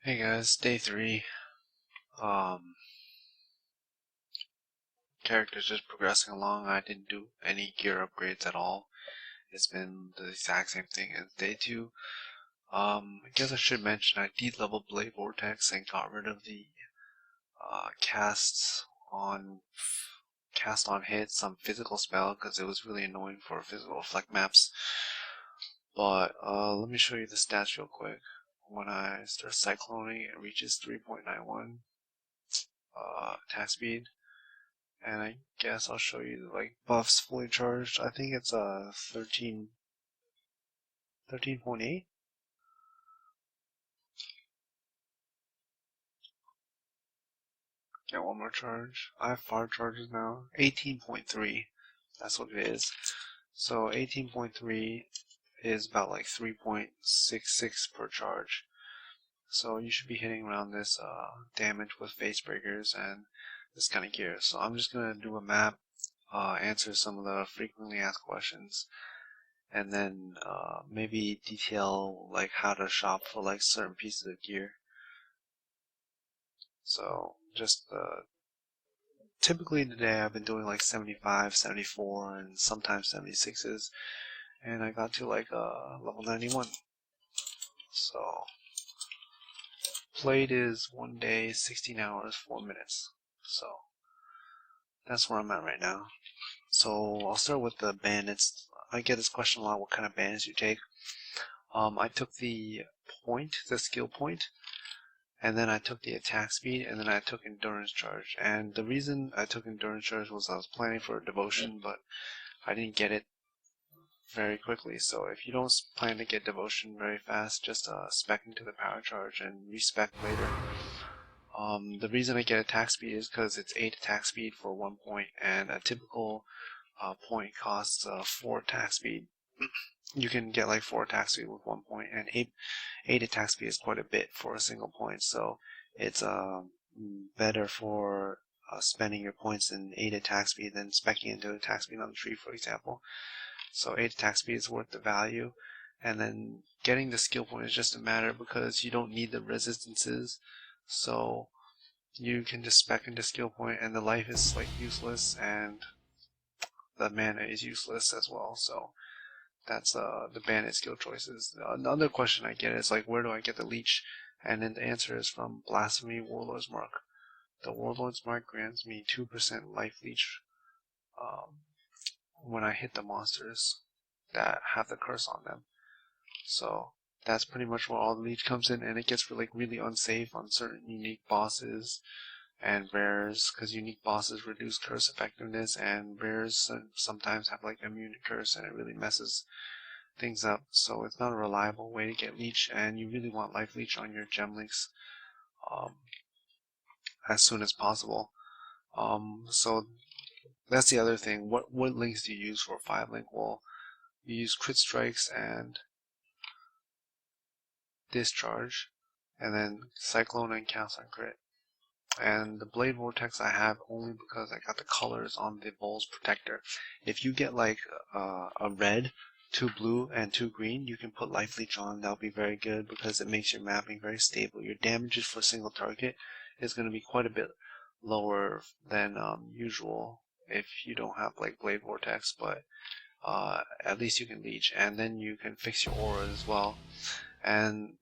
Hey guys, day 3. Um, Character's just progressing along. I didn't do any gear upgrades at all. It's been the exact same thing as day 2. I guess I should mention I de-leveled Blade Vortex and got rid of the cast on hit some physical spell because it was really annoying for physical effect maps. But let me show you the stats real quick. When I start cycloning, it reaches 3.91 attack speed. And I guess I'll show you like buffs fully charged. I think it's 13.8. Get one more charge. I have 5 charges now. 18.3. That's what it is. So 18.3 is about like 3.66 per charge. So you should be hitting around this damage with face breakers and this kind of gear. So I'm just gonna do a map, answer some of the frequently asked questions, and then maybe detail like how to shop for like certain pieces of gear. So just typically today I've been doing like 75, 74, and sometimes 76s, and I got to like level 91. So played is 1 day, 16 hours, 4 minutes. So that's where I'm at right now. So I'll start with the bandits. I get this question a lot, what kind of bandits you take. I took the skill point, and then I took the attack speed, and then I took endurance charge. And the reason I took endurance charge was I was planning for devotion, but I didn't get it very quickly. So if you don't plan to get devotion very fast, just spec into the power charge and respec later. The reason I get attack speed is because it's 8 attack speed for 1 point, and a typical point costs 4 attack speed. You can get like 4 attack speed with 1 point, and 8 attack speed is quite a bit for a single point. So it's better for spending your points in 8 attack speed than specking into attack speed on the tree, for example. So 8 attack speed is worth the value, and then getting the skill point is just a matter because you don't need the resistances. So you can just spec into skill point, and the life is like useless, and the mana is useless as well. So that's the bandit skill choices. Another question I get is like, where do I get the leech? And then the answer is from Blasphemy Warlord's Mark. The Warlord's Mark grants me 2% life leech when I hit the monsters that have the curse on them. So that's pretty much where all the leech comes in, and it gets really unsafe on certain unique bosses and rares, because unique bosses reduce curse effectiveness, and rares sometimes have like immune to curse, and it really messes things up. So it's not a reliable way to get leech, and you really want life leech on your gem links as soon as possible. So that's the other thing. What links do you use for 5 link? Well, you use crit strikes and discharge, and then cyclone and cast on crit. And the blade vortex I have only because I got the colors on the Vol's protector. If you get like a red, 2 blue, and 2 green, you can put life leech on. That'll be very good because it makes your mapping very stable. Your damages for a single target is going to be quite a bit lower than usual if you don't have like blade vortex, but at least you can leech, and then you can fix your auras as well. And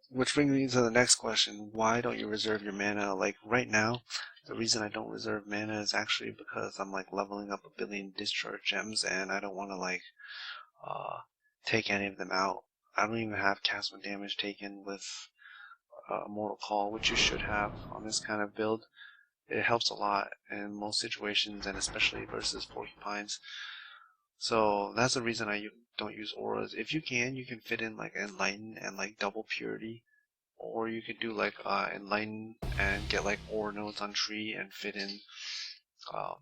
which brings me to the next question: why don't you reserve your mana? Like right now, the reason I don't reserve mana is actually because I'm like leveling up 1 billion discharge gems, and I don't want to like take any of them out. I don't even have cast when damage taken with Mortal Call, which you should have on this kind of build. It helps a lot in most situations, and especially versus porcupines. So that's the reason I don't use auras. If you can fit in like Enlighten and like double purity, or you could do like Enlighten and get like ore nodes on tree and fit in um,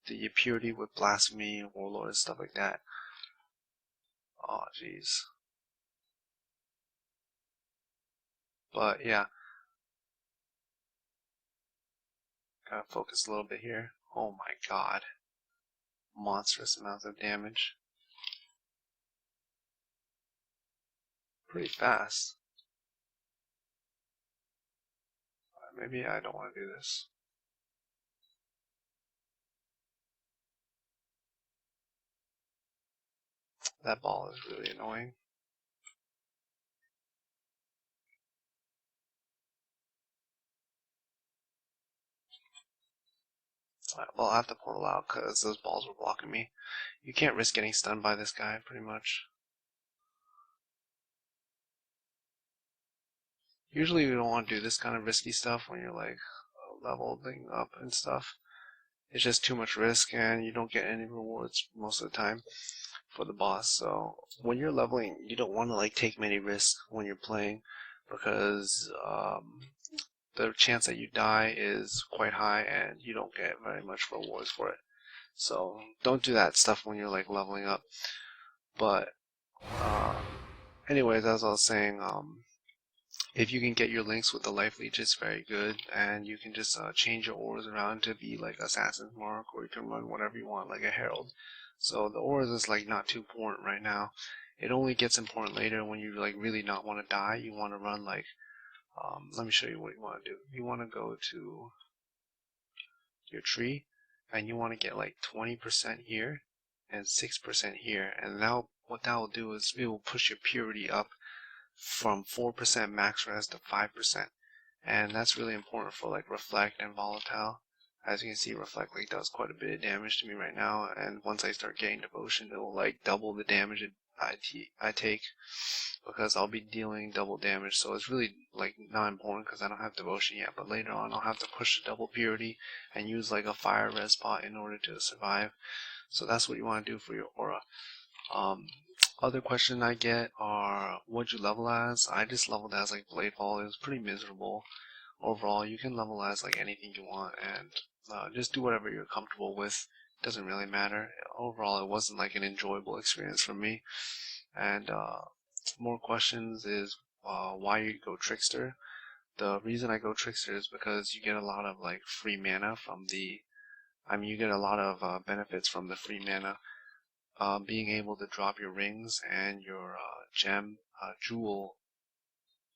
the purity with Blasphemy, Warlord, stuff like that. Oh jeez. But yeah, gotta focus a little bit here. Oh my god. Monstrous amounts of damage. Pretty fast. maybe I don't want to do this. That ball is really annoying. Alright, well, I have to portal out because those balls were blocking me. You can't risk getting stunned by this guy, pretty much. Usually you don't want to do this kind of risky stuff when you're like leveling up and stuff. It's just too much risk and you don't get any rewards most of the time for the boss. So when you're leveling, you don't want to like take many risks when you're playing because the chance that you die is quite high and you don't get very much rewards for it. So don't do that stuff when you're like leveling up. But anyways, as I was saying, if you can get your links with the life leech, it's very good, and you can just change your ores around to be like Assassin's Mark, or you can run whatever you want, like a Herald. So the ores is like not too important right now. It only gets important later when you like really not want to die. You want to run like, let me show you what you want to do. You want to go to your tree, and you want to get like 20% here and 6% here, and now what that will do is it will push your purity up from 4% max res to 5%, and that's really important for like reflect and volatile. As you can see, reflect like does quite a bit of damage to me right now, and once I start getting devotion, it will like double the damage I take because I'll be dealing double damage. So it's really like not important because I don't have devotion yet, but later on I'll have to push the double purity and use like a fire res spot in order to survive. So that's what you want to do for your aura. Other question I get are, what'd you level as? I just leveled as like Bladefall. It was pretty miserable. Overall, you can level as like anything you want and just do whatever you're comfortable with. It doesn't really matter. Overall, it wasn't like an enjoyable experience for me. And more questions is why you go Trickster. The reason I go Trickster is because you get a lot of like free mana from the, you get a lot of benefits from the free mana. Being able to drop your rings and your gem jewel,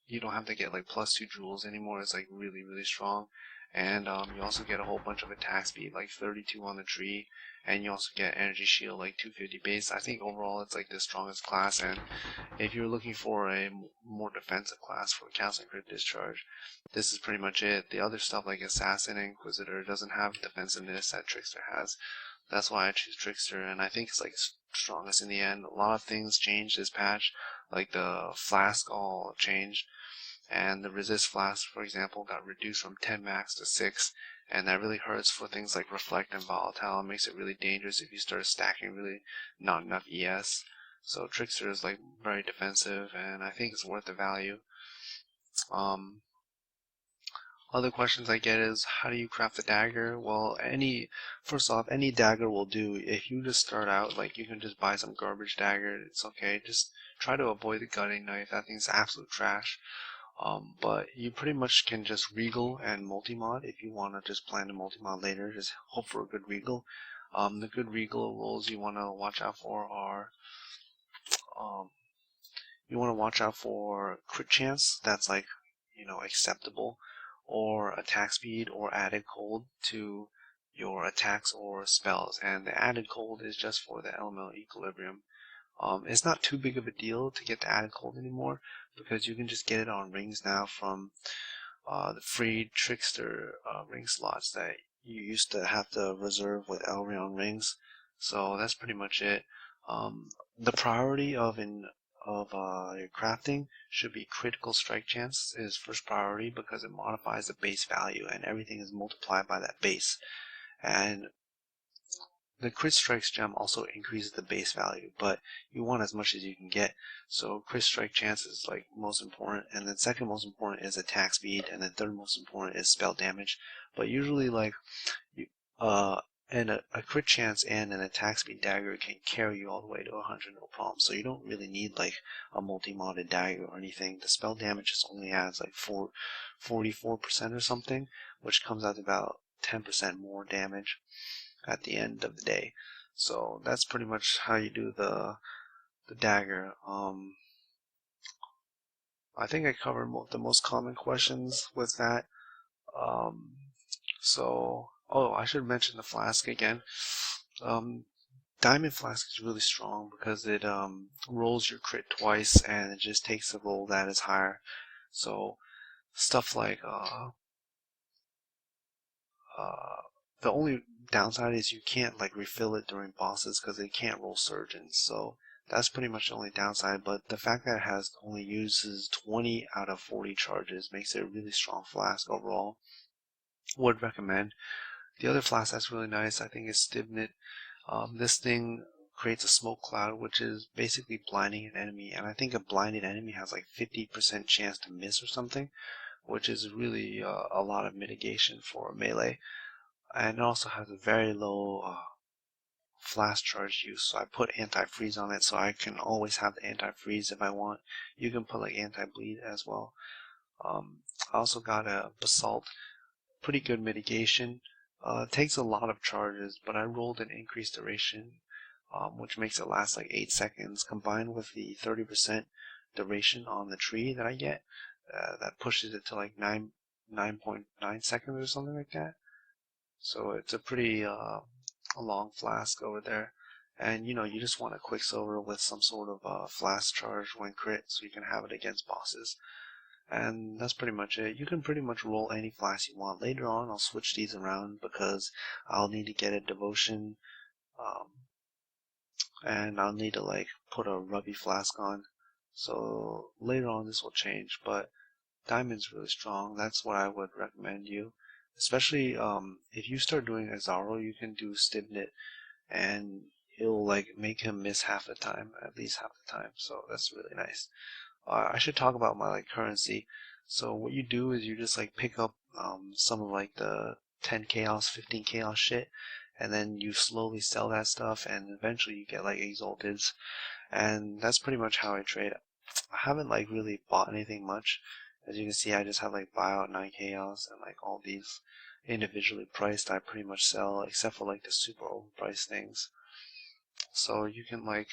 you don't have to get like +2 jewels anymore. It's like really strong, and you also get a whole bunch of attack speed, like 32 on the tree, and you also get energy shield like 250 base. I think overall it's like the strongest class, and if you're looking for a more defensive class for casting crit discharge, this is pretty much it. The other stuff like assassin and inquisitor doesn't have defensiveness that Trickster has. That's why I choose Trickster, and I think it's like strongest in the end. A lot of things changed this patch, like the Flask all changed, and the resist Flask, for example, got reduced from 10 max to 6, and that really hurts for things like reflect and volatile. It makes it really dangerous if you start stacking really not enough ES. So Trickster is like very defensive, and I think it's worth the value. Other questions I get is, how do you craft the dagger? Well, first off, any dagger will do. If you just start out, like, you can just buy some garbage dagger, it's okay. Just try to avoid the gutting knife. That thing's absolute trash. But you pretty much can just regal and multi-mod if you want to just plan to multi-mod later. Just hope for a good regal. The good regal rolls you want to watch out for are, you want to watch out for crit chance. That's like, acceptable, or attack speed or added cold to your attacks or spells, and the added cold is just for the elemental equilibrium. It's not too big of a deal to get the added cold anymore because you can just get it on rings now from the free Trickster ring slots that you used to have to reserve with Elrion rings. So that's pretty much it. The priority of your crafting should be critical strike chance is first priority because it modifies the base value and everything is multiplied by that base. And the crit strikes gem also increases the base value, but you want as much as you can get. So crit strike chance is like most important, and then second most important is attack speed, and then third most important is spell damage. But usually like and a crit chance and an attack speed dagger can carry you all the way to 100 no problem. So you don't really need like a multi-modded dagger or anything. The spell damage just only adds like 44% or something, which comes out to about 10% more damage at the end of the day. So that's pretty much how you do the dagger. I think I covered the most common questions with that. So, oh, I should mention the flask again. Diamond Flask is really strong because it rolls your crit twice and it just takes a roll that is higher. So stuff like the only downside is you can't like refill it during bosses because it can't roll surgeons. So that's pretty much the only downside. But the fact that it has only uses 20 out of 40 charges makes it a really strong flask overall. Would recommend. The other flask that's really nice, I think, is Stibnit. This thing creates a smoke cloud, which is basically blinding an enemy, and I think a blinded enemy has like 50% chance to miss or something, which is really a lot of mitigation for melee. And it also has a very low flash charge use, so I put anti-freeze on it so I can always have the anti-freeze if I want. You can put like anti-bleed as well. I also got a basalt, pretty good mitigation. It takes a lot of charges, but I rolled an increased duration, which makes it last like 8 seconds, combined with the 30% duration on the tree that I get. That pushes it to like 9.9 seconds or something like that. So it's a pretty a long flask over there. And you know, you just want a quicksilver with some sort of flask charge when crit, so you can have it against bosses. And that's pretty much it. You can pretty much roll any flask you want. Later on, I'll switch these around because I'll need to get a devotion, um, and I'll need to like put a rubby flask on. So later on, this will change. But diamond's really strong. That's what I would recommend you. Especially if you start doing Azaro, you can do Stibnit, and it'll like make him miss half the time, at least half the time. So that's really nice. I should talk about my like currency. So what you do is you just like pick up some of like the 10 chaos, 15 chaos shit, and then you slowly sell that stuff, and eventually you get like exalteds, and that's pretty much how I trade. I haven't like really bought anything much. As you can see, I just have like buyout 9 chaos and like all these individually priced I pretty much sell, except for like the super overpriced things. So you can like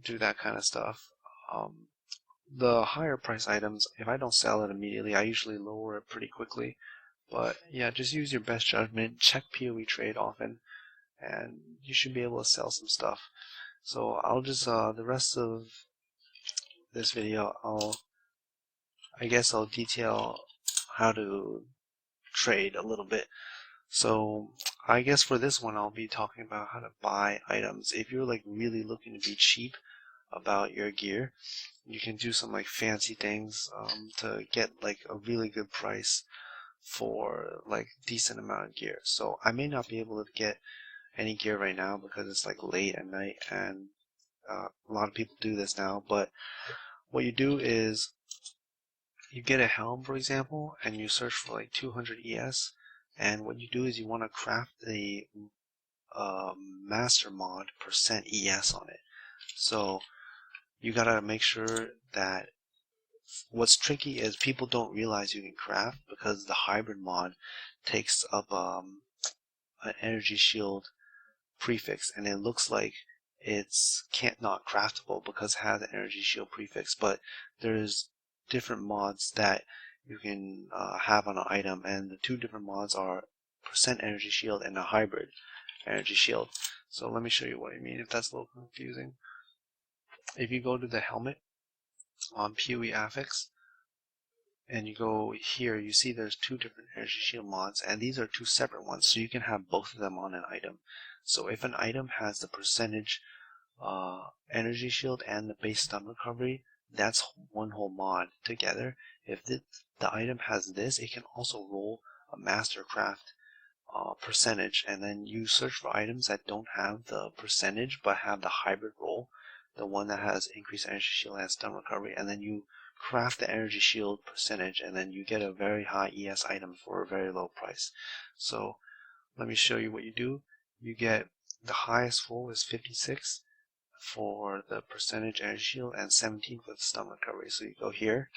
do that kind of stuff. The higher price items, if I don't sell it immediately, I usually lower it pretty quickly. But yeah, just use your best judgment, check PoE trade often, and you should be able to sell some stuff. So I'll just, the rest of this video, I guess I'll detail how to trade a little bit. So I guess for this one, I'll be talking about how to buy items. If you're like really looking to be cheap about your gear, you can do some like fancy things to get like a really good price for like decent amount of gear. So I may not be able to get any gear right now because it's like late at night, and a lot of people do this now. But what you do is you get a helm, for example, and you search for like 200 ES, and what you do is you want to craft the master mod percent ES on it. So you gotta make sure that what's tricky is people don't realize you can craft because the hybrid mod takes up an energy shield prefix, and it looks like it's can't not craftable because it has an energy shield prefix. But there's different mods that you can have on an item, and the two different mods are percent energy shield and a hybrid energy shield. So let me show you what I mean if that's a little confusing. If you go to the helmet on PoE Affix, and you go here, you see there's two different energy shield mods, and these are two separate ones, so you can have both of them on an item. So if an item has the percentage energy shield and the base stun recovery, that's one whole mod together. If the item has this, it can also roll a mastercraft percentage, and then you search for items that don't have the percentage but have the hybrid roll, the one that has increased energy shield and stun recovery, and then you craft the energy shield percentage, and then you get a very high ES item for a very low price. So let me show you what you do. You get the highest roll is 56 for the percentage energy shield and 17 for the stun recovery. So you go here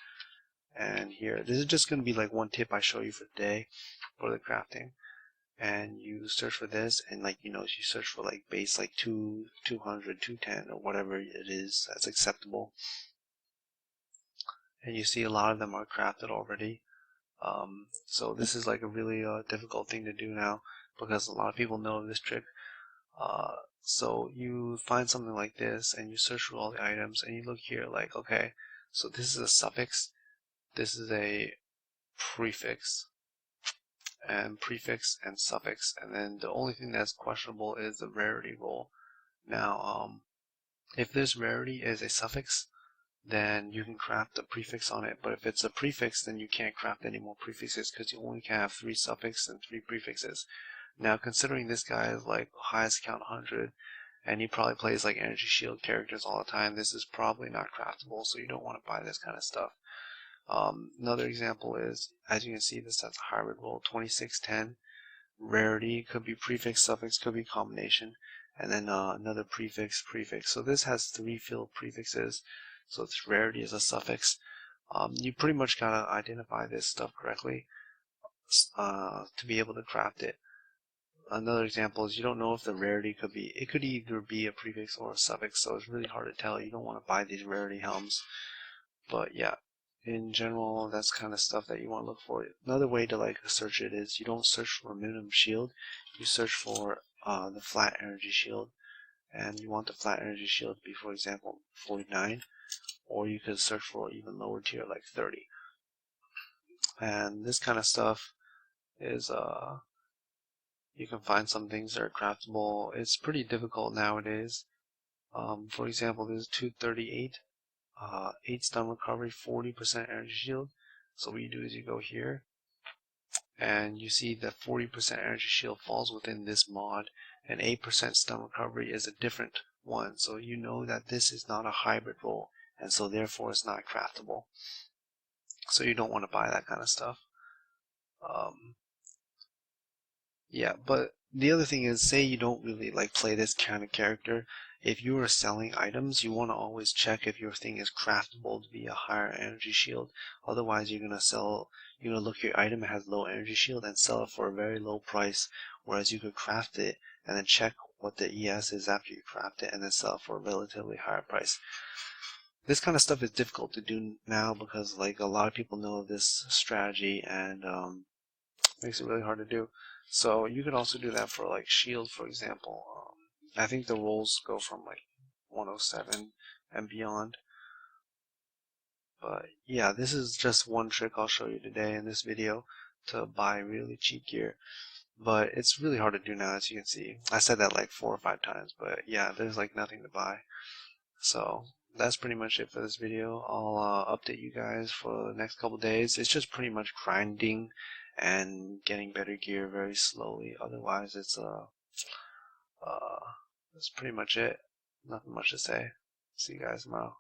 and here. This is just going to be like one tip I show you for the day for the crafting. And you search for this, and like, you know, you search for like base like 200, 210 or whatever it is that's acceptable. And you see a lot of them are crafted already. So this is like a really difficult thing to do now because a lot of people know this trick. So you find something like this and you search through all the items and you look here like, okay, so this is a suffix, this is a prefix and suffix, and then the only thing that's questionable is the rarity roll. Now, if this rarity is a suffix, then you can craft a prefix on it, but if it's a prefix, then you can't craft any more prefixes because you only can have 3 suffixes and 3 prefixes. Now, considering this guy is like highest count 100, and he probably plays like energy shield characters all the time, this is probably not craftable, so you don't want to buy this kind of stuff. Another example is, as you can see, this has a hybrid roll, 2610. Rarity could be prefix, suffix, could be combination, and then another prefix. So this has 3 filled prefixes, so its rarity is a suffix. You pretty much gotta identify this stuff correctly to be able to craft it. Another example is you don't know if the rarity could be, it could either be a prefix or a suffix, so it's really hard to tell. You don't want to buy these rarity helms. But yeah, in general, that's kind of stuff that you want to look for. Another way to like search it is you don't search for a minimum shield, you search for the flat energy shield, and you want the flat energy shield to be, for example, 49, or you could search for even lower tier like 30. And this kind of stuff is you can find some things that are craftable. It's pretty difficult nowadays. For example, this is 238. 8 stun recovery, 40% energy shield. So what you do is you go here and you see that 40% energy shield falls within this mod, and 8% stun recovery is a different one. So you know that this is not a hybrid roll, and so therefore it's not craftable. So you don't want to buy that kind of stuff. Yeah, but the other thing is, say you don't really like play this kind of character. If you are selling items, you want to always check if your thing is craftable to be a higher energy shield. Otherwise, you're gonna look at your item, it has low energy shield, and sell it for a very low price. Whereas you could craft it and then check what the ES is after you craft it, and then sell it for a relatively higher price. This kind of stuff is difficult to do now because like a lot of people know this strategy, and makes it really hard to do. So you could also do that for like shield, for example. I think the rolls go from like 107 and beyond. But yeah, this is just one trick I'll show you today in this video to buy really cheap gear. But it's really hard to do now, as you can see. I said that like 4 or 5 times, but yeah, there's like nothing to buy. So that's pretty much it for this video. I'll update you guys for the next couple days. It's just pretty much grinding and getting better gear very slowly. Otherwise, that's pretty much it. Nothing much to say. See you guys tomorrow.